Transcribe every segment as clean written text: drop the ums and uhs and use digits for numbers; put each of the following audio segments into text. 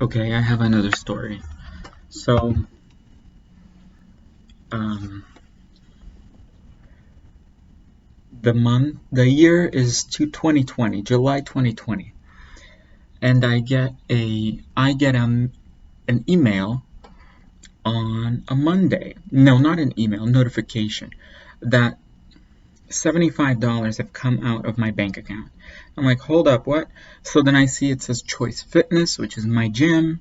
Okay, I have another story. So, um, the year is to 2020, July 2020, and I get an email on a Monday. No, not an email, notification that $75 have come out of my bank account. I'm like, hold up, what? So then I see it says Choice Fitness, which is my gym,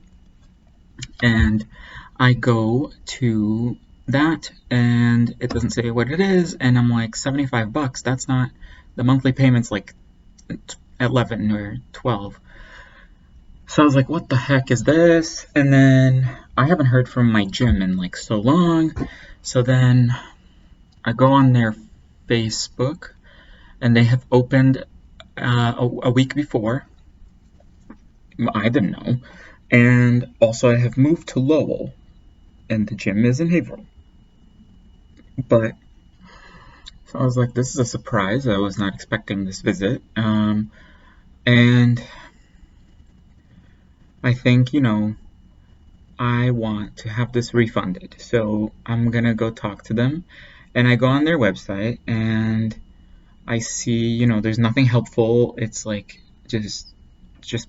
and I go to that and it doesn't say what it is, and I'm like, $75, that's not, the monthly payment's like 11 or 12. So I was like, what the heck is this? And then I haven't heard from my gym in like so long. So then I go on their Facebook and they have opened a week before. I didn't know. And also, I have moved to Lowell and the gym is in Haverhill. But so I was like, this is a surprise. I was not expecting this visit. And I think, I want to have this refunded. So I'm going to go talk to them. And I go on their website and I see, there's nothing helpful. It's like just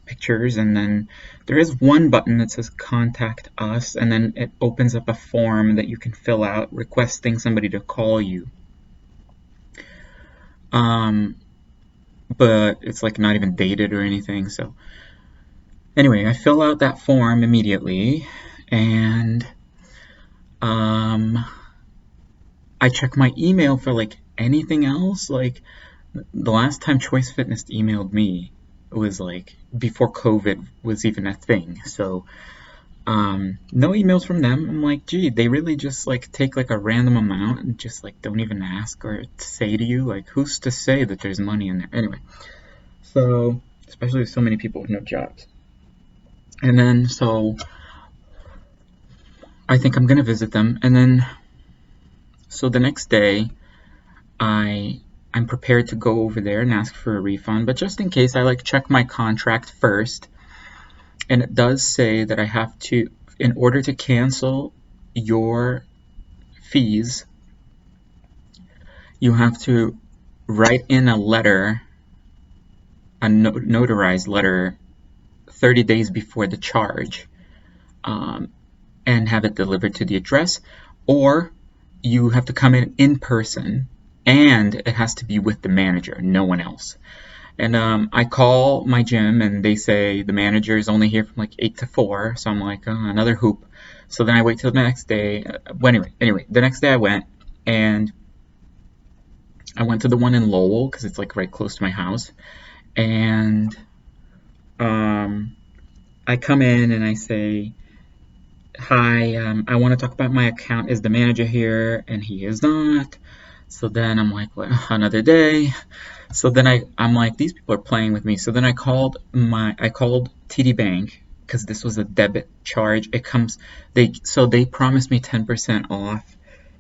pictures, and then there is one button that says contact us, and then it opens up a form that you can fill out requesting somebody to call you. Um, but it's like not even dated or anything. So anyway, I fill out that form immediately, and um, I check my email for like anything else. Like the last time Choice Fitness emailed me was like before COVID was even a thing. So no emails from them. I'm like, gee, they really just like take like a random amount and just like don't even ask or say to you. Like, who's to say that there's money in there? Anyway, so especially with so many people with no jobs. And then so I think I'm gonna visit them, and then so the next day I I'm prepared to go over there and ask for a refund, but just in case I like check my contract first, and it does say that I have to, in order to cancel your fees, you have to write in a letter, a notarized letter, 30 days before the charge, um, and have it delivered to the address, or you have to come in person, and it has to be with the manager, no one else. And I call my gym, and they say the manager is only here from like 8 to 4. So I'm like, oh, another hoop. So then I wait till the next day. Well, anyway, the next day I went, and I went to the one in Lowell because it's like right close to my house. And um, I come in and I say, hi, I want to talk about my account. Is the manager here? And he is not. So then I'm like, well, another day. So then I'm like, these people are playing with me. So then I called TD Bank because this was a debit charge. They promised me 10% off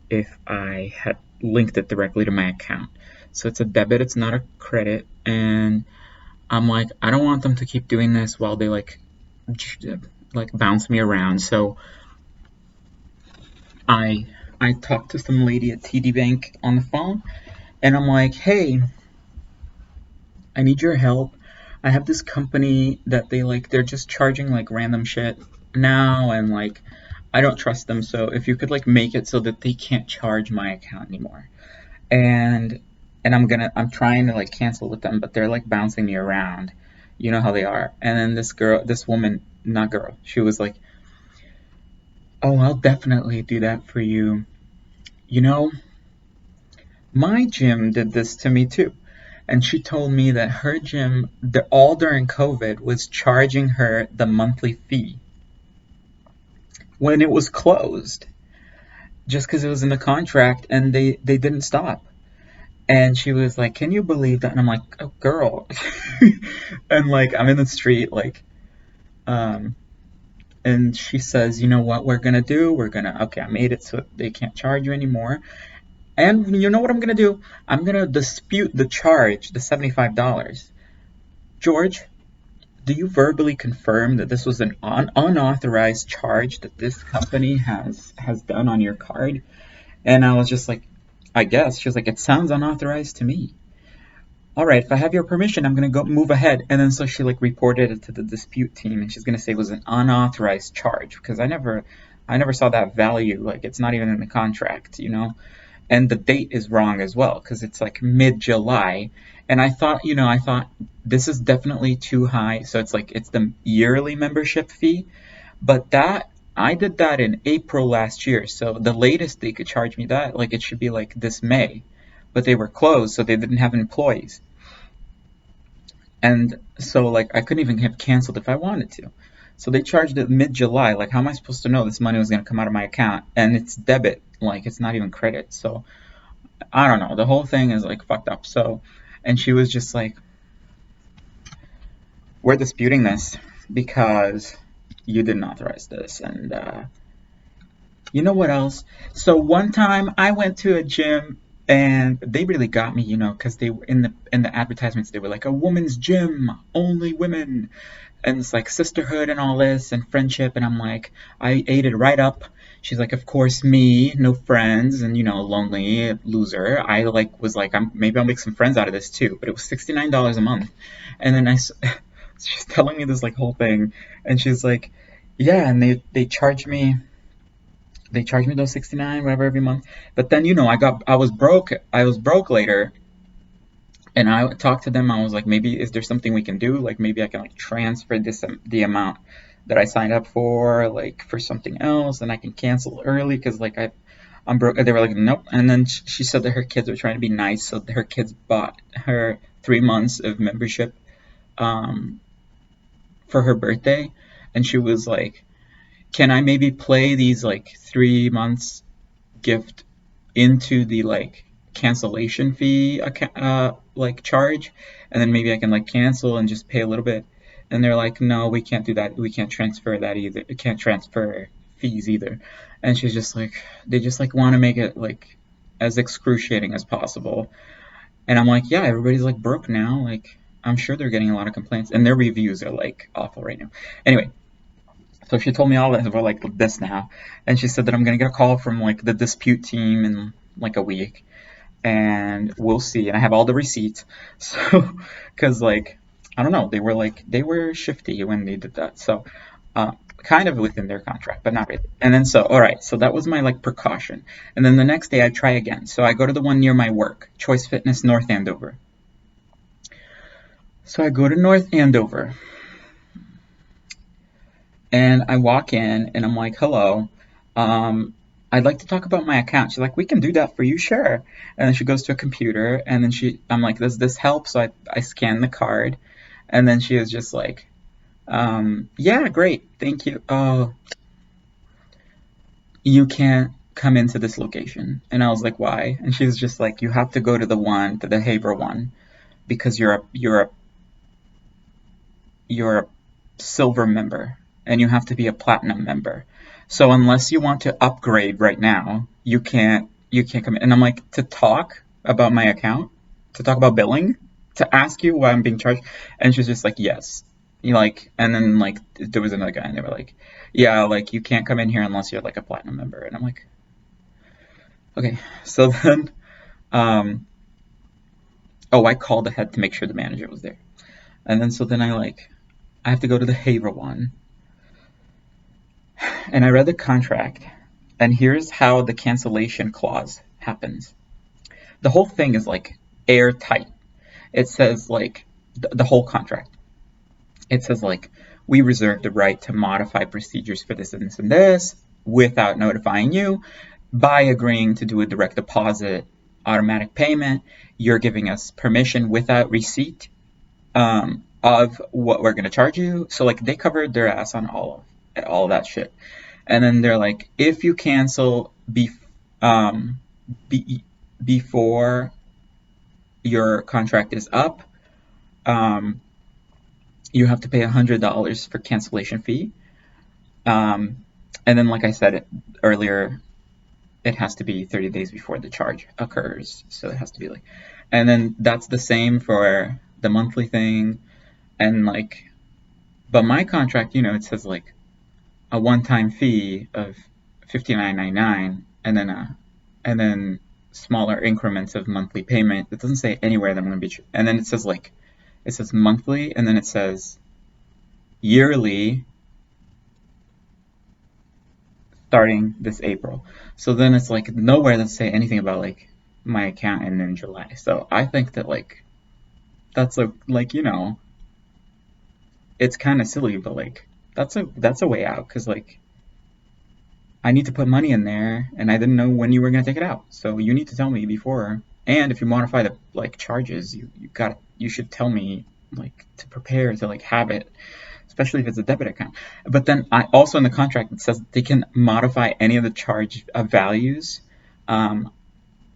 if I had linked it directly to my account. So it's a debit, it's not a credit, and I'm like, I don't want them to keep doing this while they like bounce me around. So I I talked to some lady at TD Bank on the phone, and I'm like, hey, I need your help. I have this company that they're just charging like random shit now, and like I don't trust them. So if you could like make it so that they can't charge my account anymore. And I'm trying to like cancel with them, but they're like bouncing me around. You know how they are. And then this woman, not girl, she was like, "Oh, I'll definitely do that for you. You know, my gym did this to me too." And she told me that her gym, all during COVID, was charging her the monthly fee when it was closed, just because it was in the contract, and they didn't stop. And she was like, "Can you believe that?" And I'm like, "Oh, girl," and like I'm in the street, like, um, and she says, "You know what we're gonna do? Okay, I made it so they can't charge you anymore. And you know what I'm gonna do? I'm gonna dispute the charge, the $75. George, do you verbally confirm that this was an unauthorized charge that this company has done on your card? And I was just like, I guess. She was like, it sounds unauthorized to me. All right, if I have your permission, I'm gonna go move ahead. And then so she like reported it to the dispute team, and she's gonna say it was an unauthorized charge because I never saw that value. Like it's not even in the contract, you know. And the date is wrong as well because it's like mid-July. And I thought this is definitely too high. So it's like it's the yearly membership fee, but that I did that in April last year. So the latest they could charge me that, like it should be like this May, but they were closed, so they didn't have employees. And so like I couldn't even have canceled if I wanted to. So they charged it mid-July. Like how am I supposed to know this money was going to come out of my account? And it's debit, like it's not even credit. So I don't know. The whole thing is like fucked up. So, and she was just like, we're disputing this because you didn't authorize this. And you know what else? So one time I went to a gym and they really got me, because they were in the advertisements they were like a woman's gym, only women, and it's like sisterhood and all this and friendship, and I'm like, I ate it right up. She's like, of course, me, no friends, and lonely loser. I like was like, maybe I'll make some friends out of this too, but it was $69 a month. And then she's telling me this like whole thing, and she's like, yeah, and they charged me those 69 whatever every month. But then I was broke later, and I talked to them. I was like, maybe is there something we can do? Like maybe I can like transfer this the amount that I signed up for like for something else, and I can cancel early because like I'm broke. They were like, nope. And then she said that her kids were trying to be nice, so her kids bought her 3 months of membership um, for her birthday, and she was like, can I maybe play these like 3 months gift into the like cancellation fee like charge, and then maybe I can like cancel and just pay a little bit. And they're like, no, we can't do that. We can't transfer that either. We can't transfer fees either. And she's just like, they just like want to make it like as excruciating as possible. And I'm like, yeah, everybody's like broke now. Like I'm sure they're getting a lot of complaints, and their reviews are like awful right now. Anyway, so she told me all this about like this now, and she said that I'm gonna get a call from like the dispute team in like a week, and we'll see. And I have all the receipts, so because like I don't know, they were shifty when they did that, so kind of within their contract, but not really. And then so all right, so that was my like precaution. And then the next day I try again. So I go to the one near my work, Choice Fitness North Andover. So I go to North Andover, and I walk in and I'm like, hello. I'd like to talk about my account. She's like, we can do that for you, sure. And then she goes to a computer, and then I'm like, does this help? So I scan the card, and then she is just like, yeah, great, thank you. Oh, you can't come into this location. And I was like, why? And she was just like, you have to go to the Haver one, because you're a silver member, and you have to be a platinum member. So unless you want to upgrade right now, you can't come in. And I'm like, to talk about my account, to talk about billing, to ask you why I'm being charged. And she's just like, yes. And then like there was another guy, and they were like, yeah, like you can't come in here unless you're like a platinum member. And I'm like, okay. So then, um, oh, I called ahead to make sure the manager was there. And then so then I have to go to the Haver one, and I read the contract, and here's how the cancellation clause happens. The whole thing is like airtight. It says like the whole contract. It says like, we reserve the right to modify procedures for this and this and this without notifying you. By agreeing to do a direct deposit automatic payment, you're giving us permission without receipt of what we're going to charge you. So like they covered their ass on all of that shit. And then they're like, if you cancel um, before your contract is up, um, you have to pay $100 for cancellation fee. And then, like I said earlier, it has to be 30 days before the charge occurs. So it has to be like, and then that's the same for the monthly thing. And like, But my contract, it says like a one-time fee of $59.99, and then smaller increments of monthly payment. It doesn't say anywhere that I'm going to be, and then it says monthly, and then it says yearly starting this April. So then it's like nowhere that say anything about like my account ending in July. So I think that like that's it's kind of silly, but like that's a way out because like I need to put money in there, and I didn't know when you were gonna take it out. So you need to tell me before. And if you modify the like charges, you should tell me like to prepare to like have it, especially if it's a debit account. But then I also in the contract it says they can modify any of the charge values um,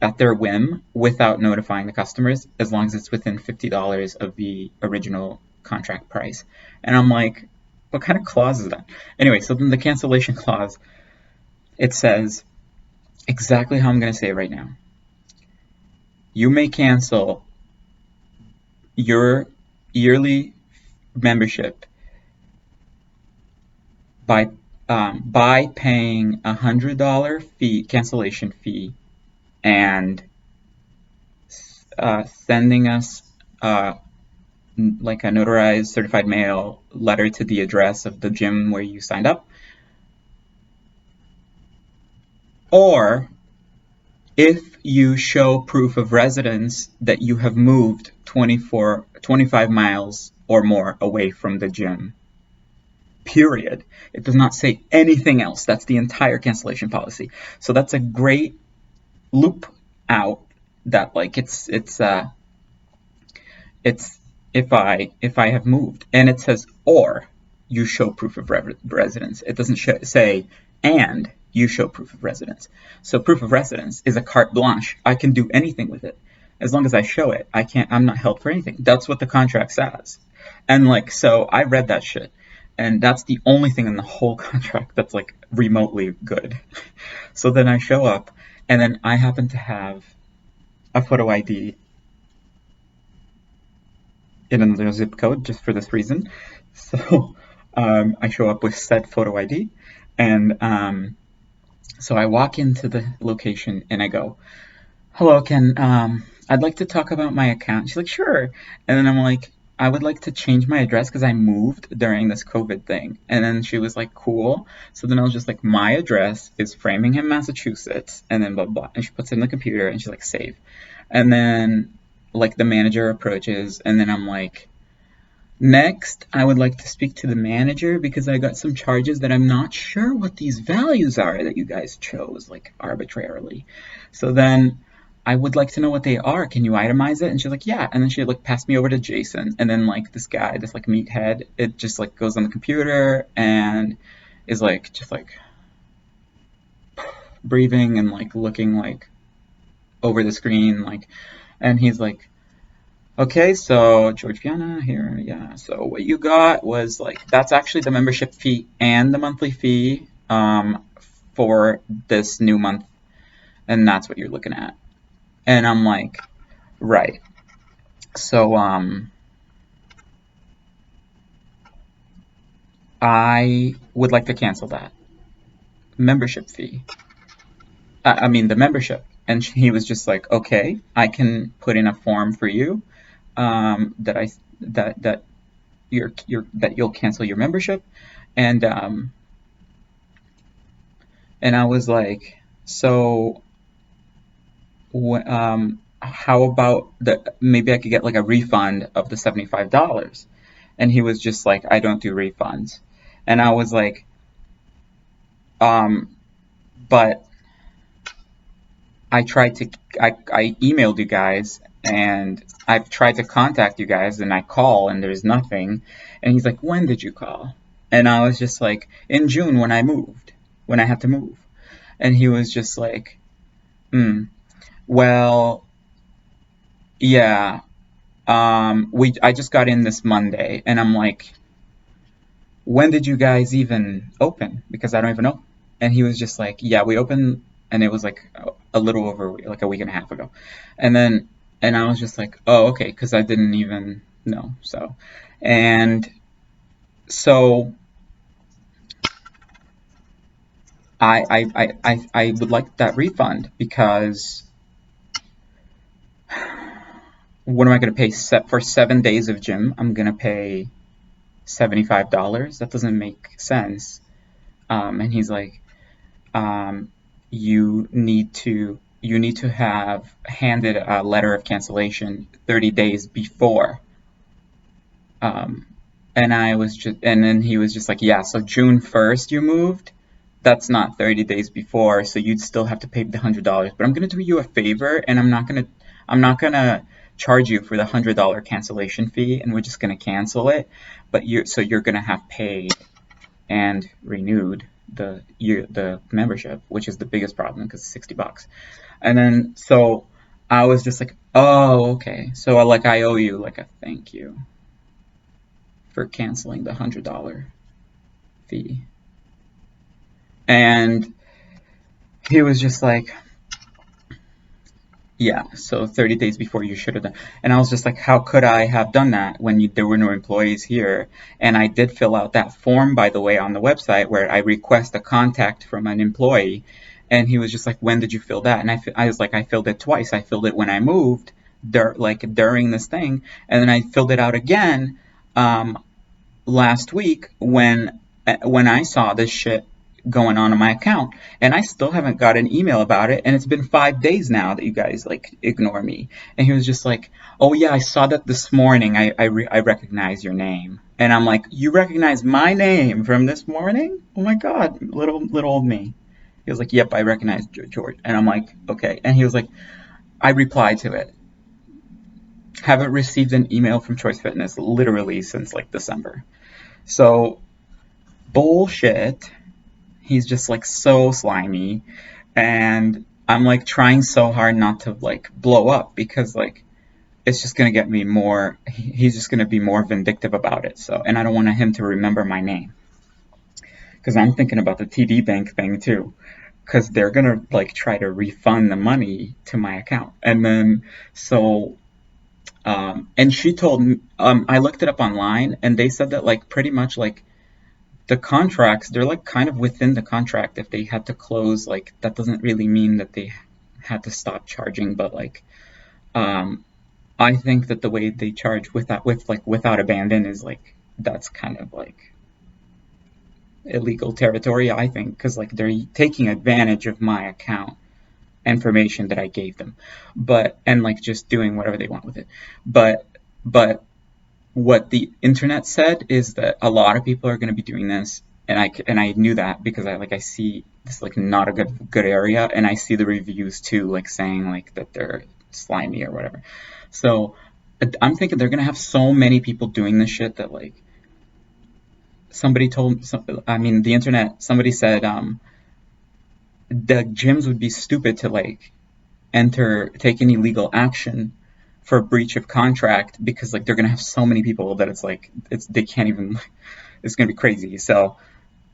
at their whim without notifying the customers, as long as it's within $50 of the original contract price. And I'm like, what kind of clause is that? Anyway, so then the cancellation clause, it says exactly how I'm going to say it right now. You may cancel your yearly membership by paying $100 cancellation fee and sending us like a notarized certified mail letter to the address of the gym where you signed up, or if you show proof of residence that you have moved 25 miles or more away from the gym. Period. It does not say anything else. That's the entire cancellation policy. So that's a great loop out that like it's if I have moved, and it says or you show proof of residence. It doesn't say and you show proof of residence. So proof of residence is a carte blanche. I can do anything with it as long as I show it. I'm not held for anything. That's what the contract says. And like so I read that shit, and that's the only thing in the whole contract that's like remotely good. So then I show up, and then I happen to have a photo ID in another zip code just for this reason. So I show up with said photo ID, and so I walk into the location and I go, "Hello, I'd like to talk about my account." She's like, "Sure," and then I'm like, "I would like to change my address because I moved during this COVID thing." And then she was like, "Cool." So then I was just like, "My address is Framingham, Massachusetts," and then blah blah. And she puts it in the computer and she's like, "Save." And then like the manager approaches, and then I'm like, "Next, I would like to speak to the manager because I got some charges that I'm not sure what these values are that you guys chose, like arbitrarily. So then I would like to know what they are. Can you itemize it?" And she's like, "Yeah." And then she like passed me over to Jason. And then like this guy, this like meathead, it just like goes on the computer and is like just like breathing and like looking like over the screen, like, and he's like, "Okay, so George Piana here, yeah. So what you got was like that's actually the membership fee and the monthly fee for this new month, and that's what you're looking at." And I'm like, "Right." So I would like to cancel that membership fee. I mean the membership. And he was just like, "Okay, I can put in a form for you that I that that you'll cancel your membership." And I was like, "So, how about maybe I could get like a refund of the $75?" And he was just like, "I don't do refunds." And I was like, um, "But I emailed you guys, and I've tried to contact you guys, and I call and there's nothing." And he's like, "When did you call?" And I was just like, "In June when I had to move." And he was just like, "Well, yeah, I just got in this Monday." And I'm like, "When did you guys even open? Because I don't even know." And he was just like, "Yeah, we opened," and it was like a little over like a week and a half ago. And then, and I was just like, "Oh, okay," because I didn't even know. So, and So I would like that refund because what am I going to pay for 7 days of gym? I'm going to pay $75. That doesn't make sense. And he's like, um, you need to have handed a letter of cancellation 30 days before. Um, and then he was just like, yeah, so June 1st you moved. That's not 30 days before, so you'd still have to pay the $100. But I'm gonna do you a favor, and I'm not gonna charge you for the $100 cancellation fee, and we're just gonna cancel it. But you're gonna have paid and renewed the membership, which is the biggest problem because it's $60. And then so I was just like, oh, okay. So like I owe you like a thank you for canceling the $100 fee. And he was just like, yeah, so 30 days before you should have done. And I was just like, how could I have done that when there were no employees here? And I did fill out that form, by the way, on the website where I request a contact from an employee. And he was just like, when did you fill that? And I was like, I filled it twice. I filled it when I moved, during this thing. And then I filled it out again last week when I saw this shit going on my account, and I still haven't got an email about it, and it's been 5 days now that you guys like ignore me. And he was just like, oh yeah, I saw that this morning. I recognize your name. And I'm like, you recognize my name from this morning? Oh my god, little old me. He was like, yep, I recognize George. And I'm like, okay. And he was like, I replied to it. Haven't received an email from Choice Fitness literally since like December. So bullshit. He's just like so slimy, and I'm like trying so hard not to like blow up because like it's just gonna get me more. He's just gonna be more vindictive about it. So, and I don't want him to remember my name because I'm thinking about the TD Bank thing too, because they're gonna like try to refund the money to my account, and then so. And she told me, I looked it up online, and they said that like pretty much like the contracts, they're like kind of within the contract. If they had to close, like that doesn't really mean that they had to stop charging, but like um I think that the way they charge without abandon is like that's kind of like illegal territory, I think, because like they're taking advantage of my account information that I gave them, but and like just doing whatever they want with it. But what the internet said is that a lot of people are going to be doing this, and I knew that because I see this like not a good area, and I see the reviews too, like saying like that they're slimy or whatever. So I'm thinking they're going to have so many people doing this shit that like I mean the internet, somebody said the gyms would be stupid to like take any legal action for breach of contract because like they're gonna have so many people that it's they can't even. It's gonna be crazy. So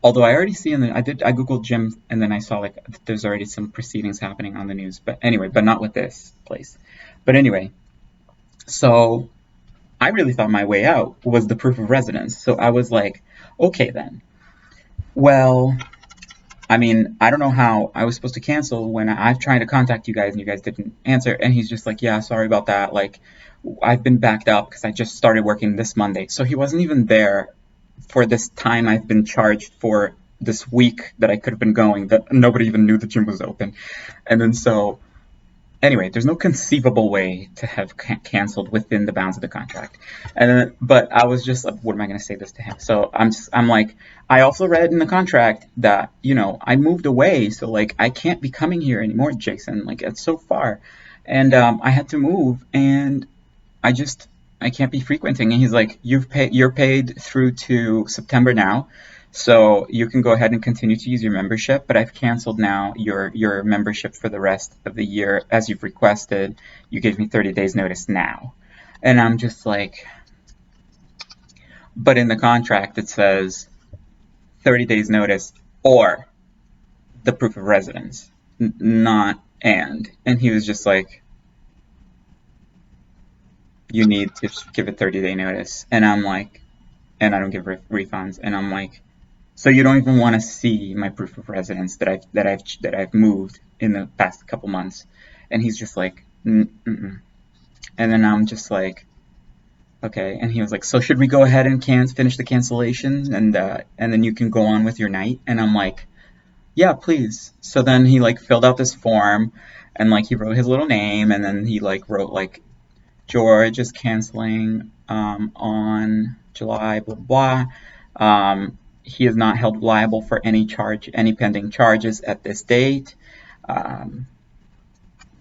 although I already see I googled gym, and then I saw like there's already some proceedings happening on the news. But anyway, but not with this place. But anyway, so I really thought my way out was the proof of residence. So I was like, okay then. Well, I mean, I don't know how I was supposed to cancel when I've tried to contact you guys and you guys didn't answer. And he's just like, yeah, sorry about that. Like, I've been backed up because I just started working this Monday. So he wasn't even there for this time I've been charged for this week that I could have been going, that nobody even knew the gym was open. And then so anyway, there's no conceivable way to have canceled within the bounds of the contract. And then, but I was just like, what am I going to say this to him? So I'm like, I also read in the contract that, I moved away. So like, I can't be coming here anymore, Jason. Like, it's so far. And I had to move, and I can't be frequenting. And he's like, you're paid through to September now. So you can go ahead and continue to use your membership, but I've canceled now your membership for the rest of the year as you've requested. You gave me 30 days notice now. And I'm just like, but in the contract it says 30 days notice or the proof of residence, not and. And he was just like, you need to give a 30-day notice. And I'm like, and I don't give refunds. And I'm like, so you don't even want to see my proof of residence that I've moved in the past couple months? And he's just like, mm-mm. And then I'm just like, okay. And he was like, so should we go ahead and finish the cancellation, and then you can go on with your night? And I'm like, yeah, please. So then he like filled out this form, and like he wrote his little name, and then he like wrote like, George is canceling on July blah blah. He is not held liable for any pending charges at this date, um,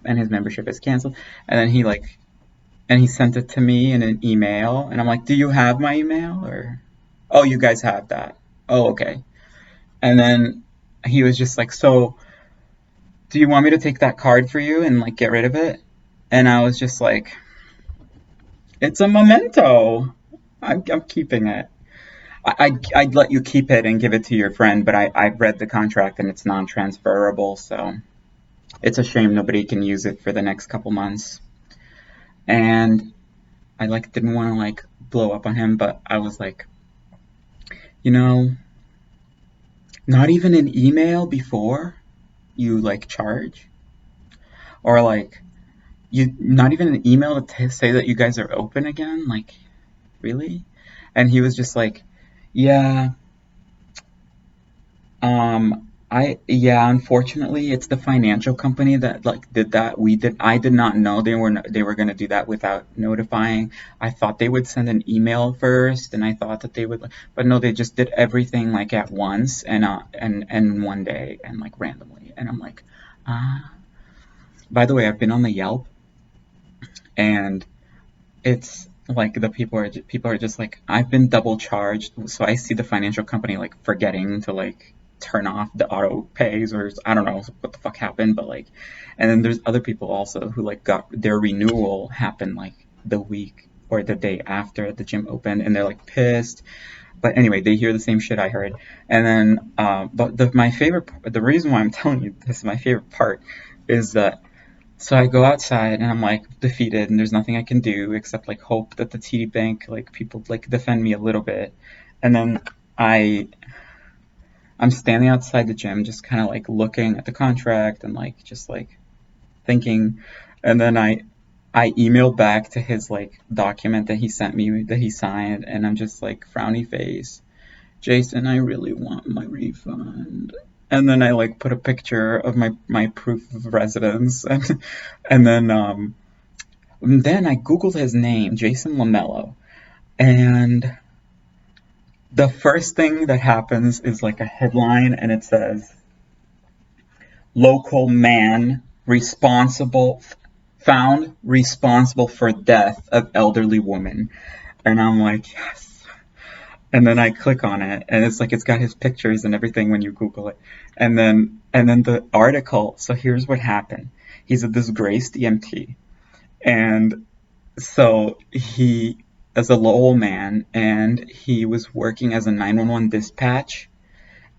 and his membership is canceled. And then he sent it to me in an email, and I'm like, do you have my email? Or, oh, you guys have that. Oh, okay. And then he was just like, so do you want me to take that card for you and like get rid of it? And I was just like, it's a memento. I'm keeping it. I'd let you keep it and give it to your friend, but I've read the contract and it's non-transferable, so it's a shame nobody can use it for the next couple months. And I like didn't want to like blow up on him, but I was like, you know, not even an email before you like charge, or like you not even an email to say that you guys are open again, like really? And he was just like, yeah, unfortunately, it's the financial company that like did that. I did not know they were going to do that without notifying. I thought they would send an email first, and I thought that they would, but no, they just did everything like at once and one day and like randomly. And I'm like, ah. By the way, I've been on the Yelp, and it's like the people are just like, I've been double charged. So I see the financial company like forgetting to like turn off the auto pays, or I don't know what the fuck happened, but like, and then there's other people also who like got their renewal happen like the week or the day after the gym opened, and they're like pissed. But anyway, they hear the same shit I heard. And then but the reason why I'm telling you this is my favorite part is that, so I go outside and I'm like defeated, and there's nothing I can do except like hope that the TD Bank like people like defend me a little bit. And then I I'm standing outside the gym just kind of like looking at the contract and like just like thinking. And then I emailed back to his like document that he sent me that he signed, and I'm just like frowny face, Jason, I really want my refund. And then I like put a picture of my proof of residence, and then I googled his name, Jason Lamello, and the first thing that happens is like a headline, and it says local man responsible found responsible for death of elderly woman. And I'm like, yes. And then I click on it, and it's like it's got his pictures and everything when you Google it. And then the article. So here's what happened. He's a disgraced EMT, and so he is a Lowell man, and he was working as a 911 dispatch,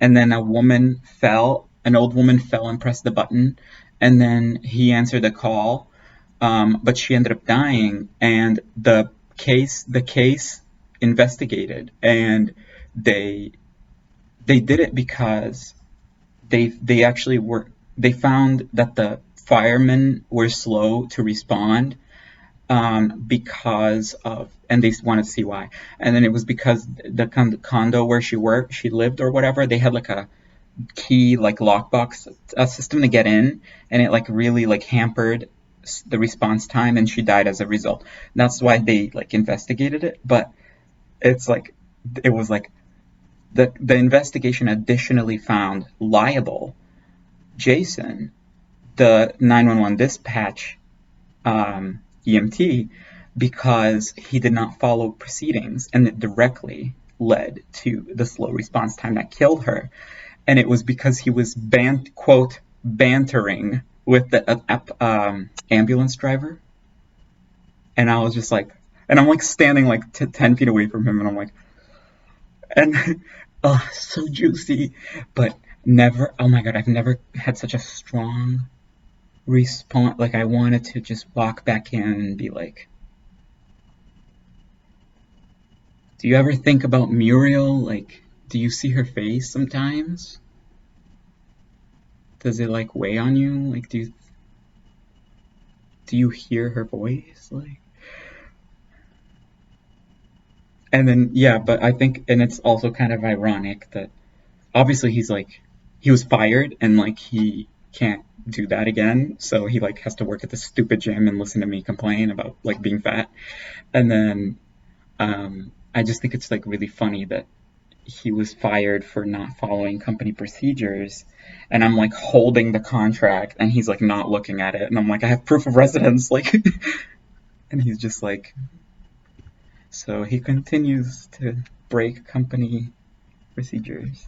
and then an old woman fell and pressed the button, and then he answered the call, but she ended up dying, and the case investigated, and they they did it because they actually they found that the firemen were slow to respond, because of, and they wanted to see why. And then it was because the condo where she lived or whatever, they had like a key like lockbox system to get in, and it like really like hampered the response time, and she died as a result. That's why they like investigated it, but it's like it was like the investigation additionally found liable Jason, the 911 dispatch EMT, because he did not follow proceedings, and it directly led to the slow response time that killed her. And it was because he was quote bantering with the ambulance driver. And I was just like, and I'm like standing like 10 feet away from him, and I'm like, and oh, so juicy, but never. Oh my god, I've never had such a strong response. Like I wanted to just walk back in and be like, Do you ever think about Muriel? Like, do you see her face sometimes? Does it like weigh on you? Like, do you hear her voice? Like, and then yeah, but I think, and it's also kind of ironic that obviously he's like, he was fired and like he can't do that again, so he like has to work at this stupid gym and listen to me complain about like being fat. And then I just think it's like really funny that he was fired for not following company procedures, and I'm like holding the contract and he's like not looking at it, and I'm like, I have proof of residence, like, and he's just like, so he continues to break company procedures.